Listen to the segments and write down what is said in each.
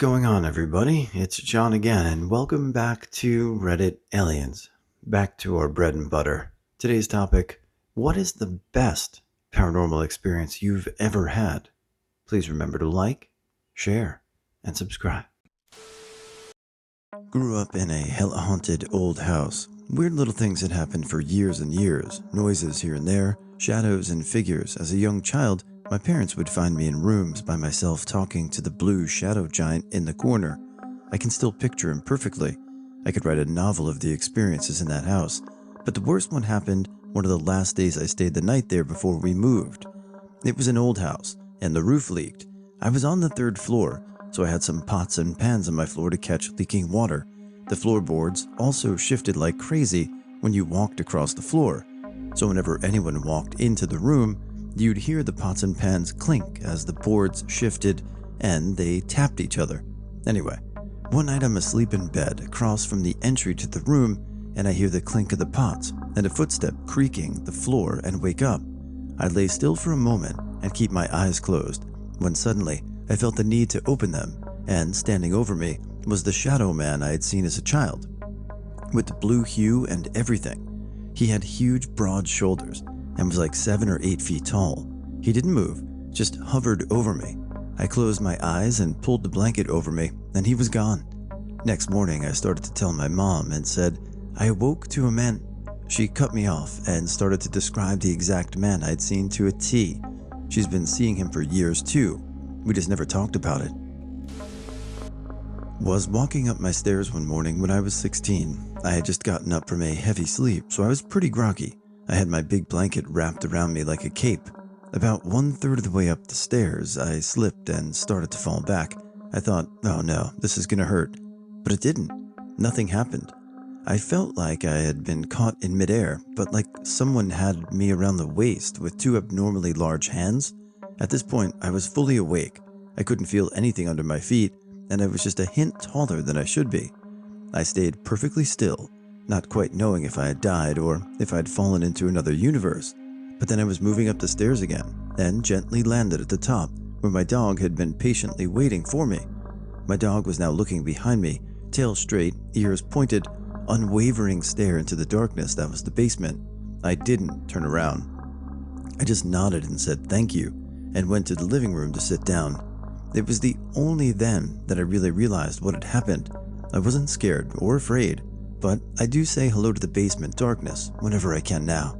going on, everybody? It's John again, and welcome back to Reddit Aliens. Back to our bread and butter. Today's topic: what is the best paranormal experience you've ever had? Please remember to like, share, and subscribe. Grew up in a hella haunted old house. Weird little things had happened for years and years. Noises here and there, shadows and figures. As a young child, my parents would find me in rooms by myself talking to the blue shadow giant in the corner. I can still picture him perfectly. I could write a novel of the experiences in that house. But the worst one happened one of the last days I stayed the night there before we moved. It was an old house, and the roof leaked. I was on the third floor, so I had some pots and pans on my floor to catch leaking water. The floorboards also shifted like crazy when you walked across the floor. So whenever anyone walked into the room, you'd hear the pots and pans clink as the boards shifted and they tapped each other. Anyway, one night I'm asleep in bed across from the entry to the room, and I hear the clink of the pots and a footstep creaking the floor and wake up. I lay still for a moment and keep my eyes closed when suddenly I felt the need to open them, and standing over me was the shadow man I had seen as a child. With blue hue and everything, he had huge broad shoulders and was like 7 or 8 feet tall. He didn't move, just hovered over me. I closed my eyes and pulled the blanket over me, and he was gone. Next morning, I started to tell my mom and said, I awoke to a man. She cut me off and started to describe the exact man I'd seen to a T. She's been seeing him for years too. We just never talked about it. Was walking up my stairs one morning when I was 16. I had just gotten up from a heavy sleep, so I was pretty groggy. I had my big blanket wrapped around me like a cape. About 1/3 of the way up the stairs, I slipped and started to fall back. I thought, oh no, this is gonna hurt. But it didn't. Nothing happened. I felt like I had been caught in midair, but like someone had me around the waist with 2 abnormally large hands. At this point, I was fully awake. I couldn't feel anything under my feet, and I was just a hint taller than I should be. I stayed perfectly still, not quite knowing if I had died or if I had fallen into another universe. But then I was moving up the stairs again and gently landed at the top where my dog had been patiently waiting for me. My dog was now looking behind me, tail straight, ears pointed, unwavering stare into the darkness that was the basement. I didn't turn around. I just nodded and said thank you and went to the living room to sit down. It was the only then that I really realized what had happened. I wasn't scared or afraid, but I do say hello to the basement darkness whenever I can now.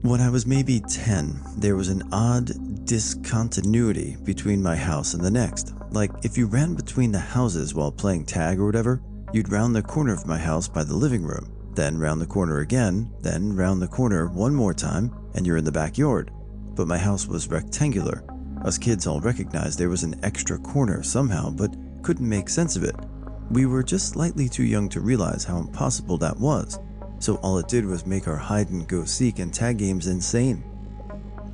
When I was maybe 10, there was an odd discontinuity between my house and the next. Like if you ran between the houses while playing tag or whatever, you'd round the corner of my house by the living room, then round the corner again, then round the corner one more time, and you're in the backyard. But my house was rectangular. Us kids all recognized there was an extra corner somehow, but couldn't make sense of it. We were just slightly too young to realize how impossible that was, so all it did was make our hide-and-go-seek and tag games insane.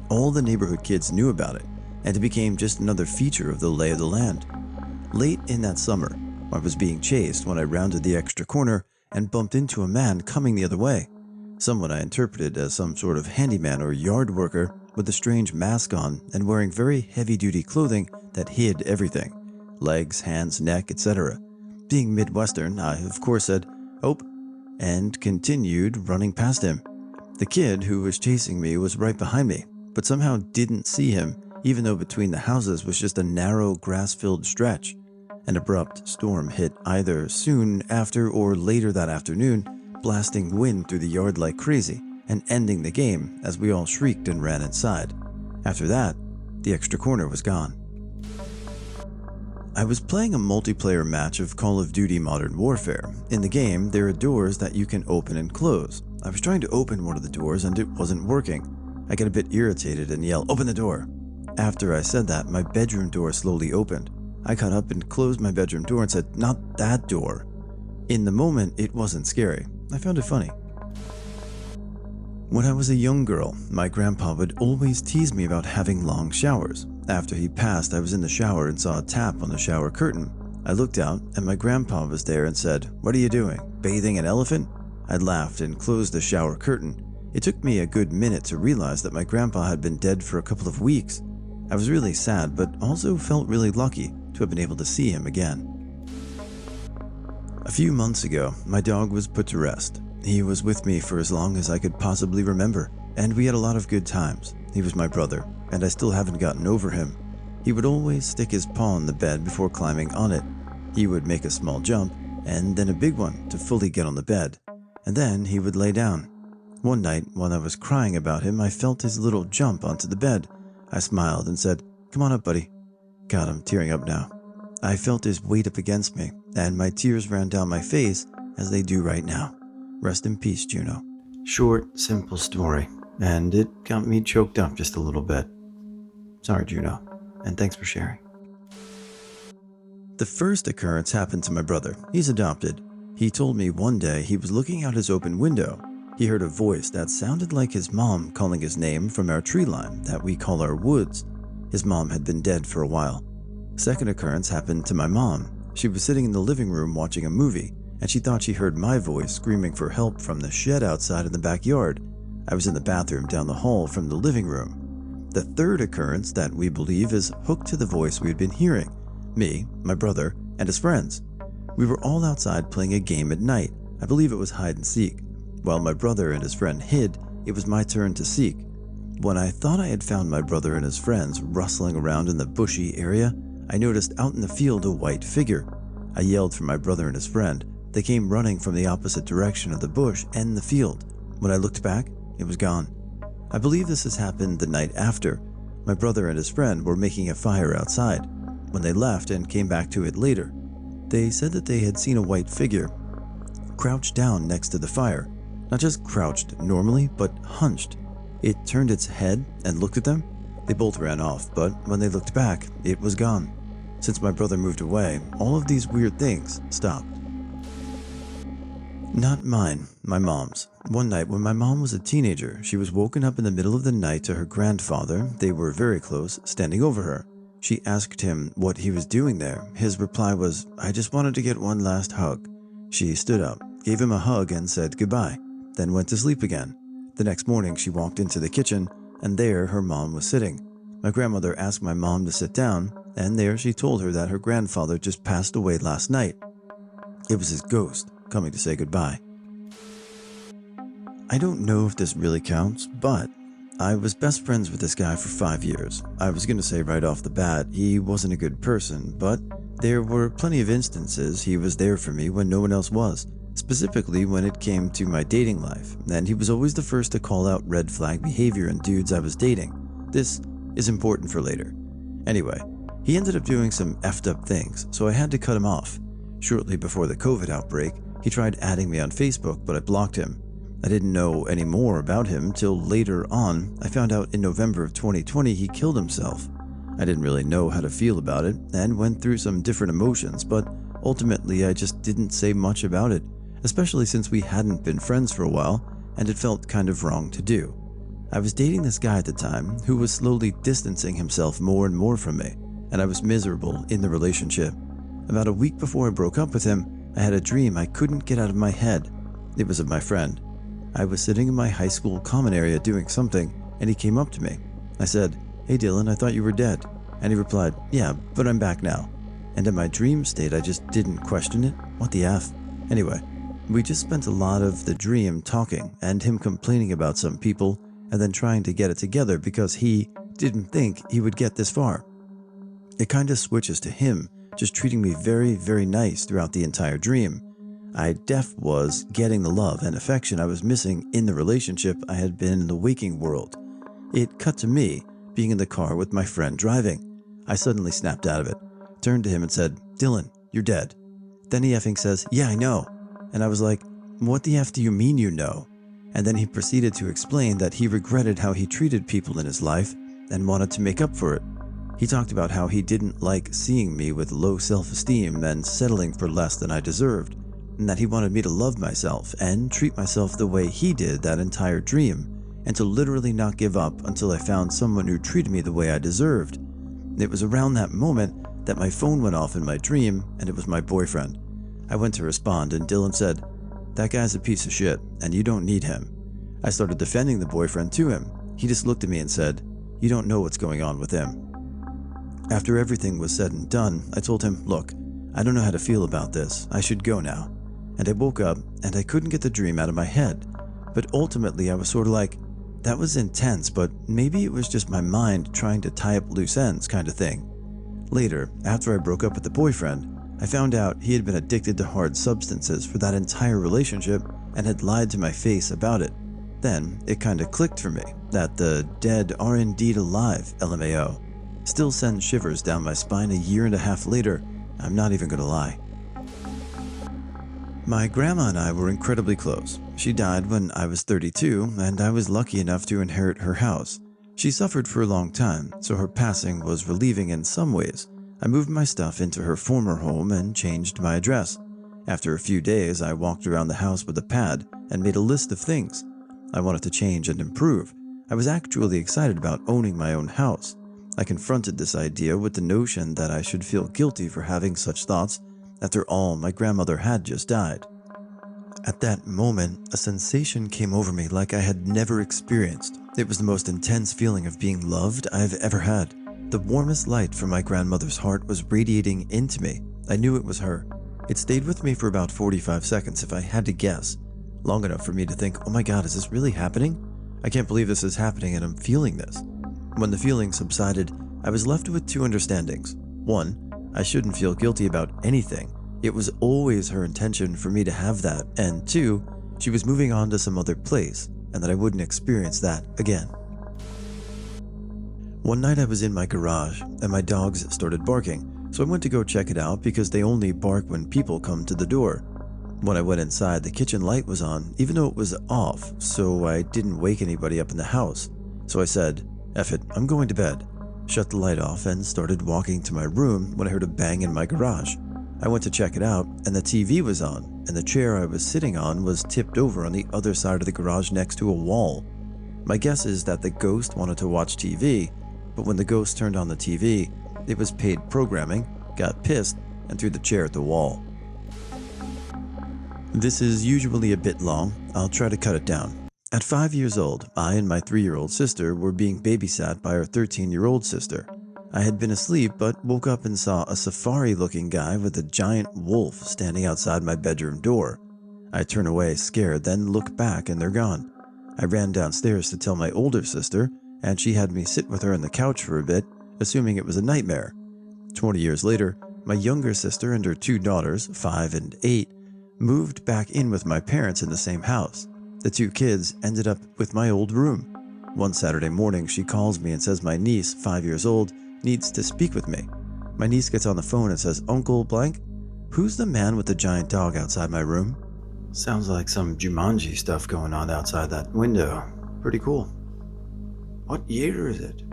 All the neighborhood kids knew about it, and it became just another feature of the lay of the land. Late in that summer, I was being chased when I rounded the extra corner and bumped into a man coming the other way. Someone I interpreted as some sort of handyman or yard worker with a strange mask on and wearing very heavy-duty clothing that hid everything. Legs, hands, neck, etc. Being Midwestern, I of course said, "Oh," and continued running past him. The kid who was chasing me was right behind me, but somehow didn't see him, even though between the houses was just a narrow grass-filled stretch. An abrupt storm hit either soon after or later that afternoon, blasting wind through the yard like crazy and ending the game as we all shrieked and ran inside. After that, the extra corner was gone. I was playing a multiplayer match of Call of Duty Modern Warfare. In the game, there are doors that you can open and close. I was trying to open one of the doors and it wasn't working. I got a bit irritated and yelled, "Open the door!" After I said that, my bedroom door slowly opened. I got up and closed my bedroom door and said, "Not that door." In the moment, it wasn't scary. I found it funny. When I was a young girl, my grandpa would always tease me about having long showers. After he passed, I was in the shower and saw a tap on the shower curtain. I looked out and my grandpa was there and said, "What are you doing? Bathing an elephant?" I laughed and closed the shower curtain. It took me a good minute to realize that my grandpa had been dead for a couple of weeks. I was really sad, but also felt really lucky to have been able to see him again. A few months ago, my dog was put to rest. He was with me for as long as I could possibly remember, and we had a lot of good times. He was my brother, and I still haven't gotten over him. He would always stick his paw on the bed before climbing on it. He would make a small jump, and then a big one to fully get on the bed, and then he would lay down. One night, while I was crying about him, I felt his little jump onto the bed. I smiled and said, "Come on up, buddy." God, I'm tearing up now. I felt his weight up against me, and my tears ran down my face as they do right now. Rest in peace, Juno. Short, simple story, and it got me choked up just a little bit. Sorry, Juno, and thanks for sharing. The first occurrence happened to my brother. He's adopted. He told me one day he was looking out his open window. He heard a voice that sounded like his mom calling his name from our tree line that we call our woods. His mom had been dead for a while. Second occurrence happened to my mom. She was sitting in the living room watching a movie, and she thought she heard my voice screaming for help from the shed outside in the backyard. I was in the bathroom down the hall from the living room. The third occurrence that we believe is hooked to the voice we had been hearing. Me, my brother, and his friends. We were all outside playing a game at night. I believe it was hide and seek. While my brother and his friend hid, it was my turn to seek. When I thought I had found my brother and his friends rustling around in the bushy area, I noticed out in the field a white figure. I yelled for my brother and his friend. They came running from the opposite direction of the bush and the field. When I looked back, it was gone. I believe this has happened the night after. My brother and his friend were making a fire outside. When they left and came back to it later, they said that they had seen a white figure crouched down next to the fire. Not just crouched normally, but hunched. It turned its head and looked at them. They both ran off, but when they looked back, it was gone. Since my brother moved away, all of these weird things stopped. Not mine, my mom's. One night when my mom was a teenager, she was woken up in the middle of the night to her grandfather, they were very close, standing over her. She asked him what he was doing there. His reply was, "I just wanted to get one last hug." She stood up, gave him a hug and said goodbye, then went to sleep again. The next morning she walked into the kitchen, and there her mom was sitting. My grandmother asked my mom to sit down, and there she told her that her grandfather just passed away last night. It was his ghost coming to say goodbye. I don't know if this really counts, but I was best friends with this guy for 5 years. I was going to say right off the bat, he wasn't a good person, but there were plenty of instances he was there for me when no one else was, specifically when it came to my dating life, and he was always the first to call out red flag behavior in dudes I was dating. This is important for later. Anyway, he ended up doing some effed up things, so I had to cut him off. Shortly before the COVID outbreak, he tried adding me on Facebook, but I blocked him. I didn't know any more about him till later on. I found out in November of 2020 he killed himself. I didn't really know how to feel about it and went through some different emotions, but ultimately I just didn't say much about it, especially since we hadn't been friends for a while and it felt kind of wrong to do. I was dating this guy at the time who was slowly distancing himself more and more from me, and I was miserable in the relationship. About a week before I broke up with him, I had a dream I couldn't get out of my head. It was of my friend. I was sitting in my high school common area doing something, and he came up to me. I said, "Hey Dylan, I thought you were dead." And he replied, "Yeah, but I'm back now." And in my dream state, I just didn't question it. What the F? Anyway, we just spent a lot of the dream talking, and him complaining about some people, and then trying to get it together because he didn't think he would get this far. It kind of switches to him just treating me very, very nice throughout the entire dream. I was getting the love and affection I was missing in the relationship I had been in the waking world. It cut to me being in the car with my friend driving. I suddenly snapped out of it, turned to him and said, "Dylan, you're dead." Then he effing says, "Yeah, I know." And I was like, "What the F do you mean you know?" And then he proceeded to explain that he regretted how he treated people in his life and wanted to make up for it. He talked about how he didn't like seeing me with low self-esteem and settling for less than I deserved, and that he wanted me to love myself and treat myself the way he did that entire dream, and to literally not give up until I found someone who treated me the way I deserved. It was around that moment that my phone went off in my dream, and it was my boyfriend. I went to respond, and Dylan said, "That guy's a piece of shit, and you don't need him." I started defending the boyfriend to him. He just looked at me and said, "You don't know what's going on with him." After everything was said and done, I told him, "Look, I don't know how to feel about this. I should go now." And I woke up and I couldn't get the dream out of my head. But ultimately I was sort of like, that was intense, but maybe it was just my mind trying to tie up loose ends kind of thing. Later, after I broke up with the boyfriend, I found out he had been addicted to hard substances for that entire relationship and had lied to my face about it. Then it kinda clicked for me that the dead are indeed alive, LMAO. Still sends shivers down my spine a year and a half later, I'm not even gonna lie. My grandma and I were incredibly close. She died when I was 32, and I was lucky enough to inherit her house. She suffered for a long time, so her passing was relieving in some ways. I moved my stuff into her former home and changed my address. After a few days, I walked around the house with a pad and made a list of things I wanted to change and improve. I was actually excited about owning my own house. I confronted this idea with the notion that I should feel guilty for having such thoughts. After all, my grandmother had just died. At that moment, a sensation came over me like I had never experienced. It was the most intense feeling of being loved I've ever had. The warmest light from my grandmother's heart was radiating into me. I knew it was her. It stayed with me for about 45 seconds if I had to guess. Long enough for me to think, oh my god, is this really happening? I can't believe this is happening and I'm feeling this. When the feeling subsided, I was left with two understandings. One, I shouldn't feel guilty about anything. It was always her intention for me to have that. And two, she was moving on to some other place and that I wouldn't experience that again. One night I was in my garage and my dogs started barking, so I went to go check it out because they only bark when people come to the door. When I went inside, the kitchen light was on, even though it was off, so I didn't wake anybody up in the house. So I said, "F it, I'm going to bed." Shut the light off and started walking to my room when I heard a bang in my garage. I went to check it out and the TV was on, and the chair I was sitting on was tipped over on the other side of the garage next to a wall. My guess is that the ghost wanted to watch TV, but when the ghost turned on the TV, it was paid programming, got pissed, and threw the chair at the wall. This is usually a bit long. I'll try to cut it down. At 5 years old, I and my 3-year-old sister were being babysat by our 13-year-old sister. I had been asleep but woke up and saw a safari-looking guy with a giant wolf standing outside my bedroom door. I turn away scared, then look back and they're gone. I ran downstairs to tell my older sister, and she had me sit with her on the couch for a bit, assuming it was a nightmare. 20 years later, my younger sister and her 2 daughters, 5 and 8, moved back in with my parents in the same house. The 2 kids ended up with my old room. One Saturday morning, she calls me and says my niece, 5 years old, needs to speak with me. My niece gets on the phone and says, "Uncle blank, who's the man with the giant dog outside my room?" Sounds like some Jumanji stuff going on outside that window. Pretty cool. What year is it?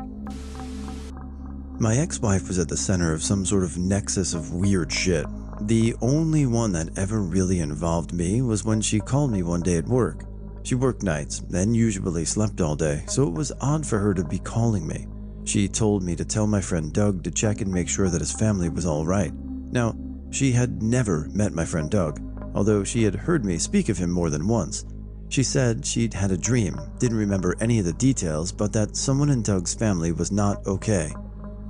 My ex-wife was at the center of some sort of nexus of weird shit. The only one that ever really involved me was when she called me one day at work. She worked nights and usually slept all day, so it was odd for her to be calling me. She told me to tell my friend Doug to check and make sure that his family was all right. Now, she had never met my friend Doug, although she had heard me speak of him more than once. She said she'd had a dream, didn't remember any of the details, but that someone in Doug's family was not okay.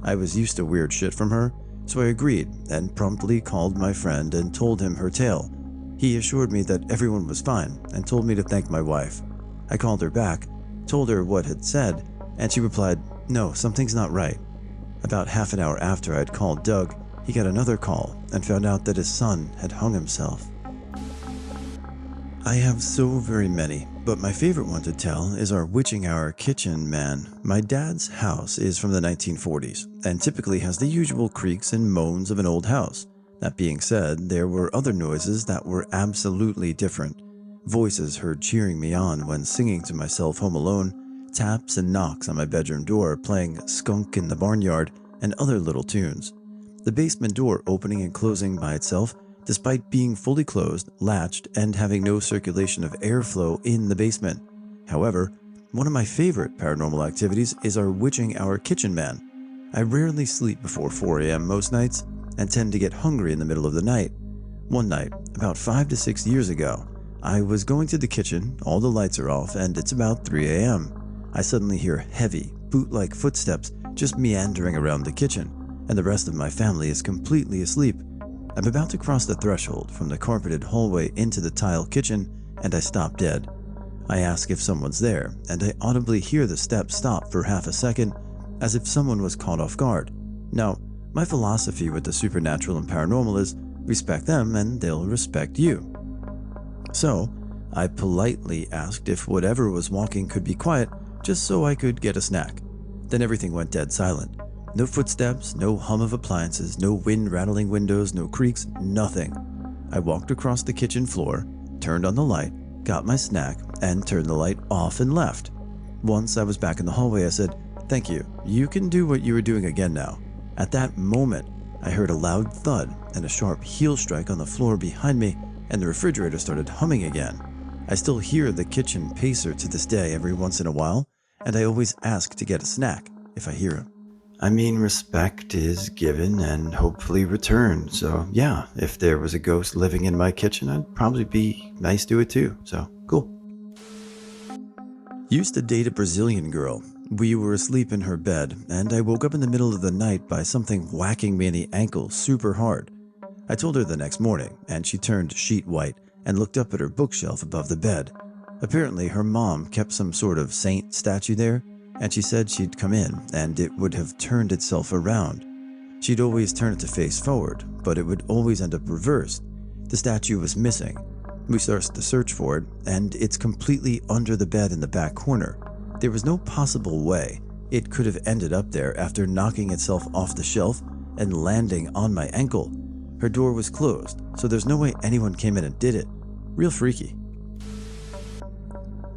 I was used to weird shit from her, so I agreed and promptly called my friend and told him her tale. He assured me that everyone was fine and told me to thank my wife. I called her back, told her what had said, and she replied, "No, something's not right." About half an hour after I'd called Doug, he got another call and found out that his son had hung himself. I have so very many, but my favorite one to tell is our witching hour kitchen man. My dad's house is from the 1940s and typically has the usual creaks and moans of an old house. That being said, there were other noises that were absolutely different. Voices heard cheering me on when singing to myself home alone, taps and knocks on my bedroom door playing Skunk in the Barnyard and other little tunes. The basement door opening and closing by itself despite being fully closed, latched, and having no circulation of airflow in the basement. However, one of my favorite paranormal activities is our witching hour kitchen man. I rarely sleep before 4 a.m. most nights and tend to get hungry in the middle of the night. One night, about 5 to 6 years ago, I was going to the kitchen, all the lights are off, and it's about 3 a.m. I suddenly hear heavy, boot-like footsteps just meandering around the kitchen. and the rest of my family is completely asleep. I'm about to cross the threshold from the carpeted hallway into the tile kitchen, and I stop dead. I ask if someone's there, and I audibly hear the steps stop for half a second, as if someone was caught off guard. Now, my philosophy with the supernatural and paranormal is respect them and they'll respect you. So, I politely asked if whatever was walking could be quiet, just so I could get a snack. Then everything went dead silent. No footsteps, no hum of appliances, no wind rattling windows, no creaks, nothing. I walked across the kitchen floor, turned on the light, got my snack, and turned the light off and left. Once I was back in the hallway, I said, "Thank you. You can do what you were doing again now." At that moment, I heard a loud thud and a sharp heel strike on the floor behind me, and the refrigerator started humming again. I still hear the kitchen pacer to this day every once in a while, and I always ask to get a snack if I hear him. I mean, respect is given and hopefully returned, so yeah, if there was a ghost living in my kitchen, I'd probably be nice to it too, so cool. Used to date a Brazilian girl. We were asleep in her bed, and I woke up in the middle of the night by something whacking me in the ankle super hard. I told her the next morning, and she turned sheet white and looked up at her bookshelf above the bed. Apparently, her mom kept some sort of saint statue there, and she said she'd come in and it would have turned itself around. She'd always turn it to face forward, but it would always end up reversed. The statue was missing. We started to search for it, and it's completely under the bed in the back corner. There was no possible way it could have ended up there after knocking itself off the shelf and landing on my ankle. Her door was closed, so there's no way anyone came in and did it. Real freaky.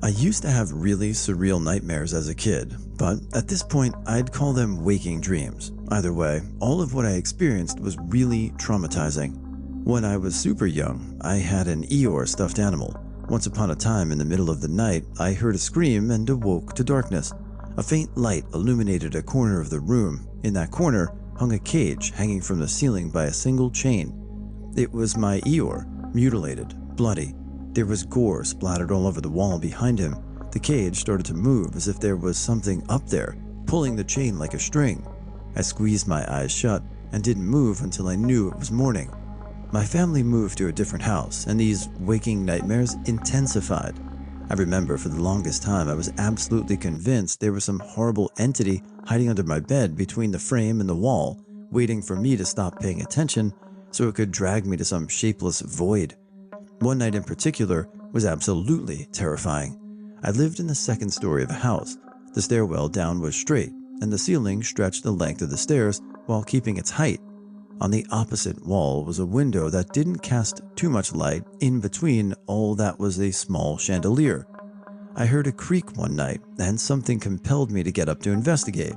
I used to have really surreal nightmares as a kid, but at this point I'd call them waking dreams. Either way, all of what I experienced was really traumatizing. When I was super young, I had an Eeyore stuffed animal. Once upon a time in the middle of the night, I heard a scream and awoke to darkness. A faint light illuminated a corner of the room. In that corner hung a cage hanging from the ceiling by a single chain. It was my Eeyore, mutilated, bloody. There was gore splattered all over the wall behind him. The cage started to move as if there was something up there, pulling the chain like a string. I squeezed my eyes shut and didn't move until I knew it was morning. My family moved to a different house, and these waking nightmares intensified. I remember for the longest time I was absolutely convinced there was some horrible entity hiding under my bed between the frame and the wall, waiting for me to stop paying attention so it could drag me to some shapeless void. One night in particular was absolutely terrifying. I lived in the second story of a house. The stairwell down was straight, and the ceiling stretched the length of the stairs while keeping its height. On the opposite wall was a window that didn't cast too much light. In between all that was a small chandelier. I heard a creak one night, and something compelled me to get up to investigate.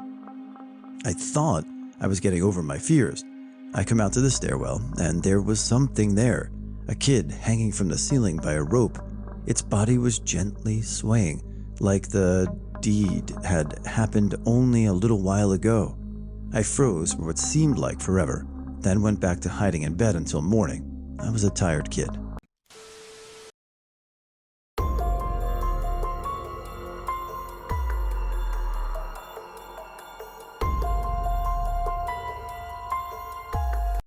I thought I was getting over my fears. I come out to the stairwell, and there was something there. A kid hanging from the ceiling by a rope. Its body was gently swaying, like the deed had happened only a little while ago. I froze for what seemed like forever, then went back to hiding in bed until morning. I was a tired kid.